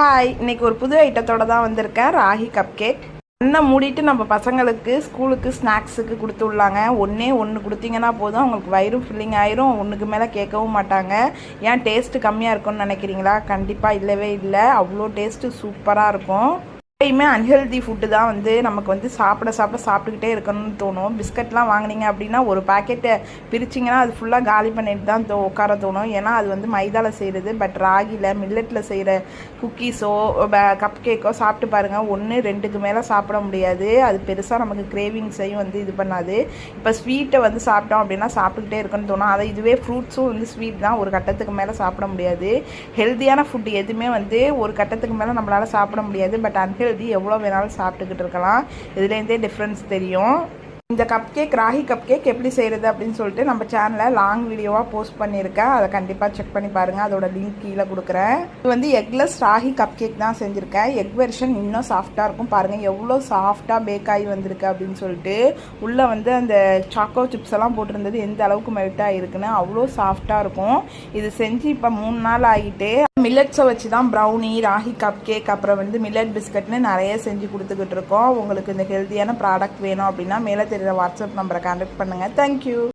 Hi, இன்னைக்கு ஒரு புது ஐட்டத்தோட தான் வந்திருக்கேன். Ragi cup cake. கண்ணை மூடிட்டு நம்ம பசங்களுக்கு ஸ்கூலுக்கு ஸ்நாக்ஸுக்கு கொடுத்து விடலாங்க. ஒன்று கொடுத்தீங்கன்னா போதும், அவங்களுக்கு வயிறும் ஃபில்லிங் ஆயிரும். ஒன்றுக்கு மேலே கேட்கவும் மாட்டாங்க. ஏன் டேஸ்ட்டு கம்மியாக இருக்கும்னு நினைக்கிறீங்களா? கண்டிப்பாக இல்லவே இல்லை. அவ்வளோ டேஸ்ட்டு சூப்பராக இருக்கும். எப்பயுமே அன்ஹெல்தி ஃபுட்டு தான் நமக்கு சாப்பிட்டுக்கிட்டே இருக்கணும்னு தோணும். பிஸ்கட்லாம் வாங்கினீங்க அப்படின்னா ஒரு பாக்கெட்டை பிரிச்சிங்கன்னா அது ஃபுல்லாக காலி பண்ணிட்டு தான் உட்கார தோணும். ஏன்னா அது மைதாவில் செய்கிறது. பட் ராகியில் மில்லட்டில் செய்கிற குக்கீஸோ கப் கேக்கோ சாப்பிட்டு பாருங்கள். 1-2க்கு மேலே சாப்பிட முடியாது. அது பெருசாக நமக்கு கிரேவிங்ஸையும் இது பண்ணாது. இப்போ ஸ்வீட்டை சாப்பிட்டோம் அப்படின்னா சாப்பிட்டுக்கிட்டே இருக்குன்னு தோணும். அதை இதுவே ஃப்ரூட்ஸும் ஸ்வீட் தான், ஒரு கட்டத்துக்கு மேலே சாப்பிட முடியாது. ஹெல்த்தியான ஃபுட்டு எதுவுமே ஒரு கட்டத்துக்கு மேலே நம்மளால் சாப்பிட முடியாது. பட் அன்ஹெல்தி எவ்வளோ வேணாலும் சாப்பிட்டுக்கிட்டு இருக்கலாம். இதுலேருந்தே டிஃப்ரென்ஸ் தெரியும். இந்த cup cake, ragi cup cake எப்படி செய்கிறது அப்படின்னு சொல்லிட்டு நம்ம சேனலில் லாங் வீடியோவாக போஸ்ட் பண்ணியிருக்கேன். அதை கண்டிப்பாக செக் பண்ணி பாருங்கள். அதோட லிங்க் கீழே கொடுக்குறேன். இது எக்லெஸ் ராகி கப் கேக் தான் செஞ்சுருக்கேன். எக் வெர்ஷன் இன்னும் சாஃப்டாக இருக்கும். பாருங்கள் எவ்வளோ சாஃப்டாக பேக் ஆகி வந்திருக்கு அப்படின்னு சொல்லிட்டு. உள்ளே அந்த சாக்கோ சிப்ஸ் எல்லாம் போட்டிருந்தது எந்த அளவுக்கு மெல்ட் ஆகிருக்குன்னு அவ்வளோ சாஃப்டாக இருக்கும். இது செஞ்சு இப்போ 3 நாள் ஆகிட்டு மில்லட்ஸை வச்சு தான் ப்ரௌனி, ராகி கப் கேக், அப்புறம் மில்லட் பிஸ்கட்னு நிறைய செஞ்சு கொடுத்துக்கிட்டு இருக்கோம். உங்களுக்கு இந்த ஹெல்த்தியான ப்ராடக்ட் வேணும் அப்படின்னா மேலே தெரியுற வாட்ஸ்அப் நம்பரை கான்டாக்ட் பண்ணுங்கள். தேங்க்யூ.